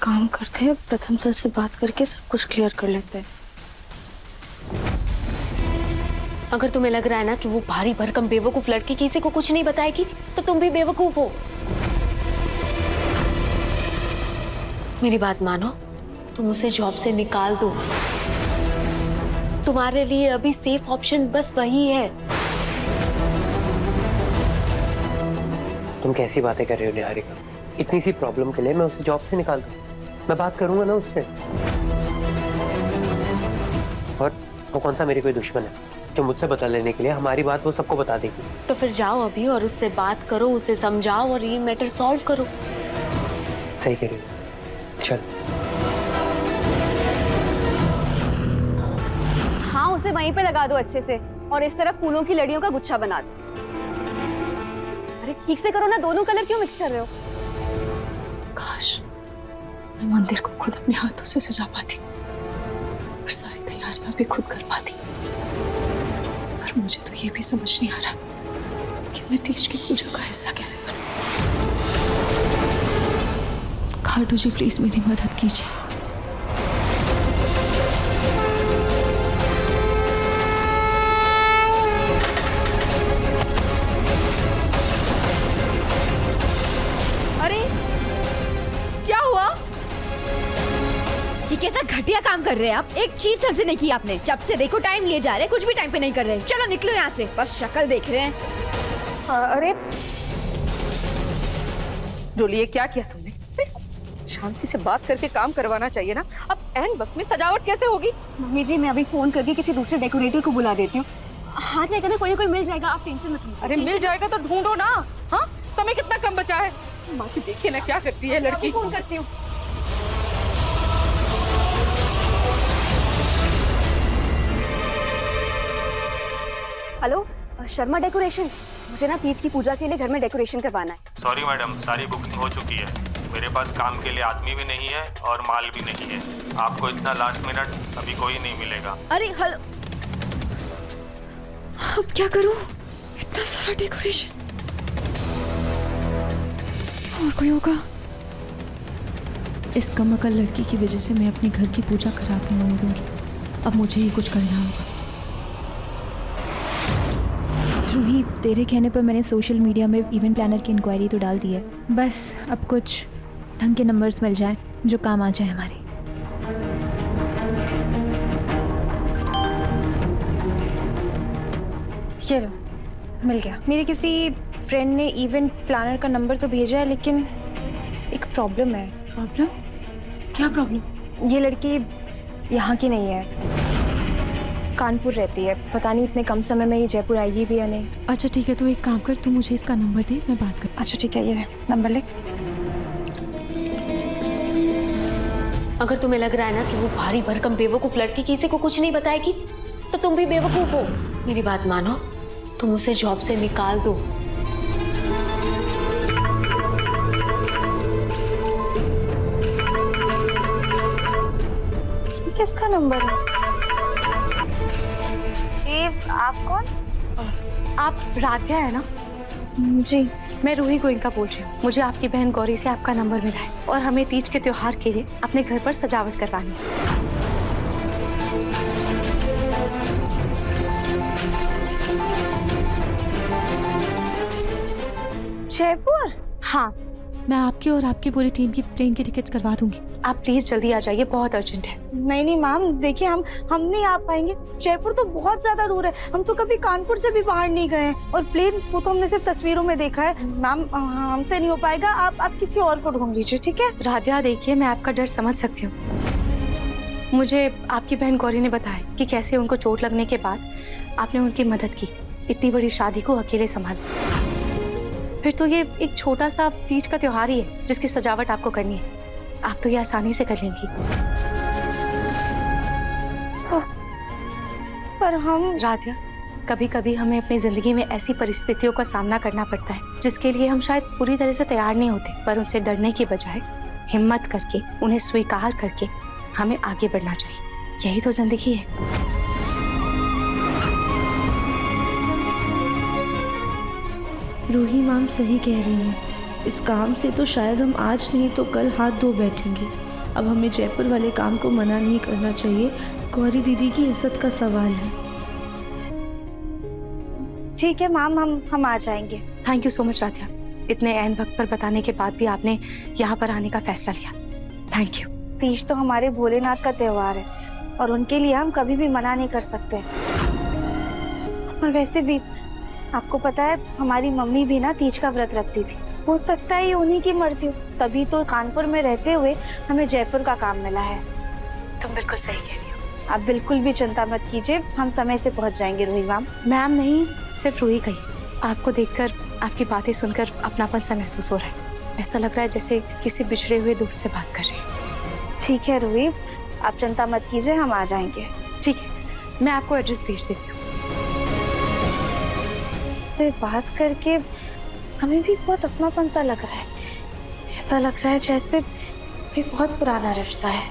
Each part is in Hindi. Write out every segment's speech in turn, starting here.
काम करते हैं, प्रथम सर से बात करके सब कुछ क्लियर कर लेते हैं। अगर तुम्हें लग रहा है ना कि वो भारी भरकम बेवकूफ लड़की किसी को कुछ नहीं बताएगी, तो तुम भी बेवकूफ हो। मेरी बात मानो, तुम उसे जॉब से निकाल दो। तुम्हारे लिए अभी सेफ ऑप्शन बस वही है। तुम कैसी बातें कर रहे हो निहारिका? इतनी सी प्रॉब्लम के लिए मैं उसे जॉब से निकाल दूं? मैं बात करूंगा ना उससे। और वो कौन सा मेरी कोई दुश्मन है जो मुझसे बता लेने के लिए हमारी बात वो सबको बता देगी? तो फिर जाओ अभी और उससे बात करो, उसे समझाओ और ये मैटर सॉल्व करो। सही कह रही हो, चल। हाँ, उसे वहीं पे लगा दो अच्छे से और इस तरफ फूलों की लड़ियों का गुच्छा बना दो। अरे ठीक से करो ना, दोनों कलर क्यों मिक्स कर रहे हो? काश मैं मंदिर को खुद अपने हाथों से सजा पाती और सारी तैयारियां भी खुद कर पाती। पर मुझे तो ये भी समझ नहीं आ रहा कि मैं तीज की पूजा का हिस्सा कैसे बनूं। खाटू जी प्लीज मेरी मदद कीजिए। अरे क्या हुआ? ये कैसा घटिया काम कर रहे हैं आप? एक चीज ढंग से नहीं की आपने। जब से देखो टाइम लिए जा रहे, कुछ भी टाइम पे नहीं कर रहे। चलो निकलो यहाँ से, बस शक्ल देख रहे हैं। अरे रोली, ये क्या किया तुमने? शांति से बात करके काम करवाना चाहिए ना। अब एन वक्त में सजावट कैसे होगी? मम्मी जी, मैं अभी फोन करके किसी दूसरे डेकोरेटर को बुला देती हूँ। हाँ जाएगा ना, कोई ना कोई मिल जाएगा, आप टेंशन मत लीजिए। अरे मिल जाएगा तो ढूंढो ना। हाँ, समय कितना कम बचा है। माँ जी देखिए ना क्या करती है लड़की। फोन करती हूँ। Hello, Sharma decoration. मुझे ना तीज की पूजा के लिए घर में डेकोरेशन करवाना है। सॉरी मैडम, सारी बुकिंग हो चुकी है। मेरे पास काम के लिए आदमी भी नहीं है और माल भी नहीं है। आपको इतना लास्ट मिनट अभी कोई नहीं मिलेगा। अरे हेलो, अब क्या करूं? इतना सारा डेकोरेशन। और कोई होगा? इस कमअकल लड़की की वजह से मैं अपने घर की पूजा खराब नहीं होने दूंगी। अब मुझे ही कुछ करना होगा। रूही, तेरे कहने पर मैंने सोशल मीडिया में इवेंट प्लानर की इंक्वायरी तो डाल दी है। बस अब कुछ ढंग के नंबर्स मिल जाएं जो काम आ जाए हमारे। चलो, मिल गया। मेरे किसी फ्रेंड ने इवेंट प्लानर का नंबर तो भेजा है, लेकिन एक प्रॉब्लम है। प्रॉब्लम? क्या प्रॉब्लम? ये लड़की यहाँ की नहीं है, कानपुर रहती है। पता नहीं इतने कम समय में ये जयपुर आएगी भी या नहीं। अच्छा ठीक है, तो एक काम कर, तू मुझे इसका नंबर दे, मैं बात कर। अच्छा ठीक है, ये नंबर लिख। अगर तुम्हें लग रहा है ना कि वो भारी भरकम बेवकूफ लड़की किसी को कुछ नहीं बताएगी, तो तुम भी बेवकूफ हो। मेरी बात मानो, तुम उसे जॉब से निकाल दो। किसका नंबर है? आप कौन? आप राध्या है ना? जी। मैं रूही गोइंका बोल रही हूँ। मुझे आपकी बहन गौरी से आपका नंबर मिला है और हमें तीज के त्योहार के लिए अपने घर पर सजावट करवानी है। जयपुर? हाँ, मैं आपकी और आपकी पूरी टीम की प्लेन की टिकट्स करवा दूंगी। आप प्लीज जल्दी आ जाइए, बहुत अर्जेंट है। नहीं नहीं मैम, देखिए हम नहीं आ पाएंगे। जयपुर तो बहुत ज्यादा दूर है। हम तो कभी कानपुर से भी बाहर नहीं गए हैं और प्लेन को तो हमने सिर्फ तस्वीरों में देखा है। मैम हमसे नहीं हो पाएगा। आप किसी और को ढूंढ लीजिए, ठीक है? राध्या देखिए, मैं आपका डर समझ सकती हूँ। मुझे आपकी बहन गौरी ने बताया कि कैसे उनको चोट लगने के बाद आपने उनकी मदद की, इतनी बड़ी शादी को अकेले संभाला। फिर तो ये एक छोटा सा तीज का त्योहार ही है जिसकी सजावट आपको करनी है। आप तो ये आसानी से कर लेंगी। पर हम राध्या, कभी कभी हमें अपनी जिंदगी में ऐसी परिस्थितियों का सामना करना पड़ता है जिसके लिए हम शायद पूरी तरह से तैयार नहीं होते, पर उनसे डरने की बजाय हिम्मत करके उन्हें स्वीकार करके हमें आगे बढ़ना चाहिए। यही तो जिंदगी है। रूही मैम सही कह रही हैं। इस काम से तो शायद हम आज नहीं तो कल हाथ धो बैठेंगे अब हमें जयपुर वाले काम को मना नहीं करना चाहिए। गौरी दीदी की इज्जत का सवाल है। ठीक है मैम, हम आ जाएंगे। Thank you so much Radhiya, इतने ऐन वक्त पर बताने के बाद भी आपने यहाँ पर आने का फैसला लिया। Thank you. तीज तो हमारे भोलेनाथ का त्योहार है और उनके लिए हम कभी भी मना नहीं कर सकते। और वैसे भी आपको पता है, हमारी मम्मी भी ना तीज का व्रत रखती थी। हो सकता है ये उन्हीं की मर्जी हो, तभी तो कानपुर में रहते हुए हमें जयपुर का काम मिला है। तुम बिल्कुल सही कह रही हो। आप बिल्कुल भी चिंता मत कीजिए, हम समय से पहुंच जाएंगे रूही मैम। मैम नहीं, सिर्फ रूही कही। आपको देखकर, आपकी बातें सुनकर अपनापन सा महसूस हो रहा है। ऐसा लग रहा है जैसे किसी बिछड़े हुए दोस्त से बात कर रही है। ठीक है रूही, आप चिंता मत कीजिए, हम आ जाएंगे। ठीक है, मैं आपको एड्रेस भेज देती हूँ। से बात करके हमें भी बहुत अपनापन सा लग रहा है। ऐसा लग रहा है जैसे भी बहुत पुराना रिश्ता है।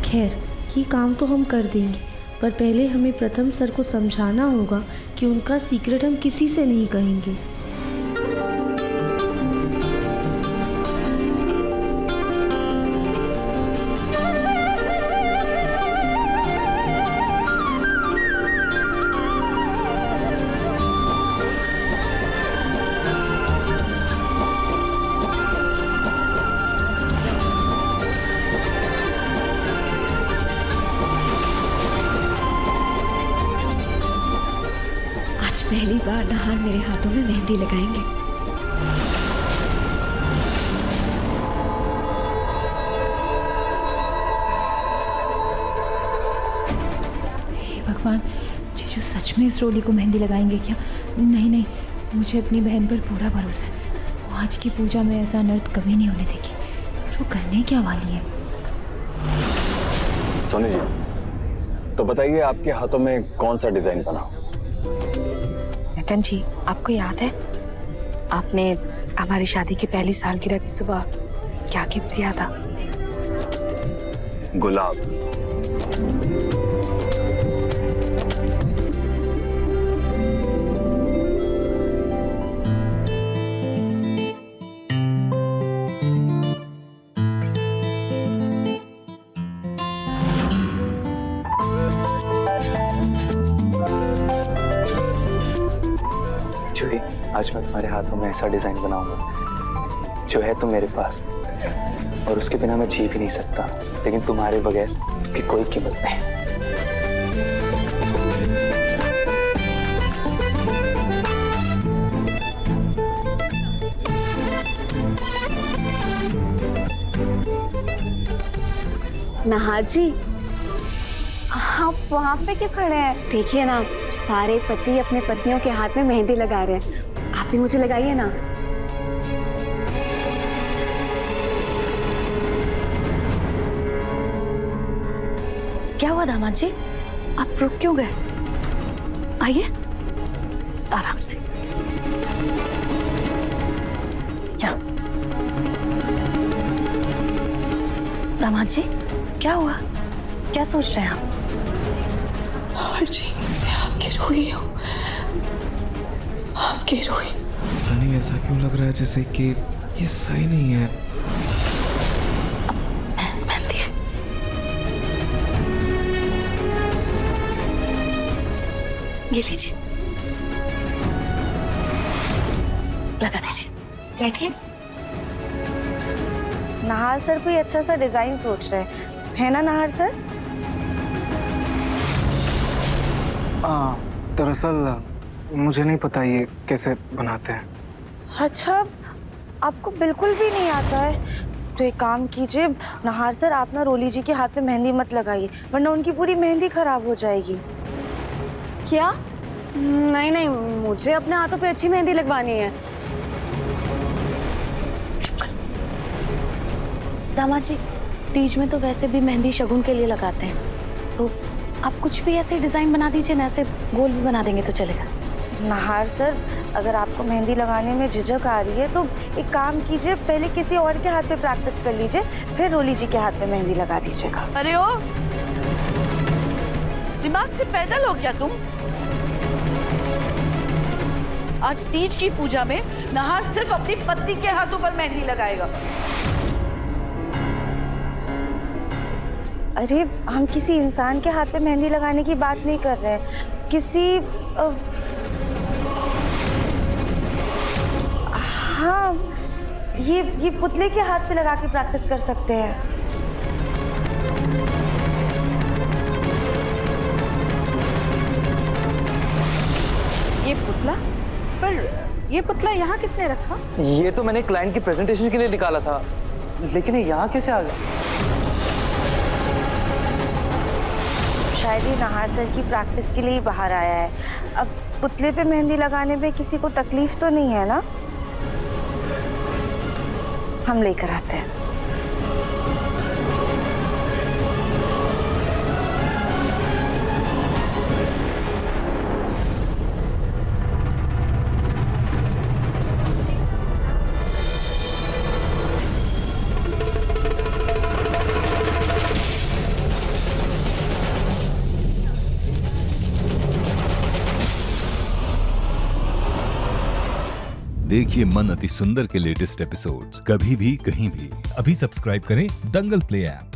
खैर, ये काम तो हम कर देंगे, पर पहले हमें प्रथम सर को समझाना होगा कि उनका सीक्रेट हम किसी से नहीं कहेंगे। पहली बार नहार मेरे हाथों में मेहंदी लगाएंगे। हे भगवान, जीजू सच में इस रोली को मेहंदी लगाएंगे क्या? नहीं नहीं, मुझे अपनी बहन पर पूरा भरोसा है। वो आज की पूजा में ऐसा अनर्थ कभी नहीं होने देगी। और वो करने क्या वाली है? सोनी जी, तो बताइए आपके हाथों में कौन सा डिजाइन बना? नितिन जी, आपको याद है आपने हमारी शादी की पहली सालगिरह की सुबह क्या गिफ्ट दिया था? गुलाब। जूही, आज मैं तुम्हारे हाथों में ऐसा डिजाइन बनाऊंगा जो है तो मेरे पास, और उसके बिना मैं जी भी नहीं सकता, लेकिन तुम्हारे बगैर उसकी कोई कीमत नहीं। नहार जी, आप वहाँ पे क्यों खड़े हैं? देखिए ना, सारे पति अपने पत्नियों के हाथ में मेहंदी लगा रहे हैं। आप भी मुझे लगाइए ना। क्या हुआ दामाद जी, आप रुक क्यों गए? आइए आराम से। क्या दामाद जी, क्या हुआ? क्या सोच रहे हैं आप? और जी, मैं आपकी रूही हूँ, आपकी रूही। पता नहीं ऐसा क्यों लग रहा है जैसे कि ये सही नहीं है। मेहंदी ये लीजिए, लगा दीजिए। देखिए, नहार सर कोई अच्छा सा डिजाइन सोच रहे हैं, है ना नहार सर? दरअसल मुझे नहीं पता ये कैसे बनाते हैं। अच्छा, आपको बिल्कुल भी नहीं आता है? तो एक काम कीजिए नहार सर, आप ना रोली जी के हाथ में मेहंदी मत लगाइए, वरना उनकी पूरी मेहंदी खराब हो जाएगी। क्या? नहीं नहीं, मुझे अपने हाथों पे अच्छी मेहंदी लगवानी है। दामाद जी, तीज में तो वैसे भी मेहंदी शगुन के लिए लगाते हैं, तो आप कुछ भी ऐसे डिजाइन बना दीजिए ना, ऐसे गोल भी बना देंगे तो चलेगा। नहार सर, अगर आपको मेहंदी लगाने में झिझक आ रही है तो एक काम कीजिए, पहले किसी और के हाथ पे प्रैक्टिस कर लीजिए, फिर रोली जी के हाथ में मेहंदी लगा दीजिएगा। अरे ओ, दिमाग से पैदल हो गया तुम? आज तीज की पूजा में नहार सिर्फ अपनी पत्नी के हाथों पर मेहंदी लगाएगा। अरे हम किसी इंसान के हाथ पे मेहंदी लगाने की बात नहीं कर रहे हैं, किसी हाँ ये पुतले के हाथ पे लगा के प्रैक्टिस कर सकते हैं। ये पुतला? पर ये पुतला यहाँ किसने रखा? ये तो मैंने क्लाइंट की प्रेजेंटेशन के लिए निकाला था, लेकिन ये यहाँ कैसे आ गया? शायद ये नहार सर की प्रैक्टिस के लिए ही बाहर आया है। अब पुतले पे मेहंदी लगाने में किसी को तकलीफ तो नहीं है ना? हम लेकर आते हैं। देखिए मन अति सुंदर के लेटेस्ट एपिसोड्स कभी भी कहीं भी। अभी सब्सक्राइब करें दंगल प्ले ऐप।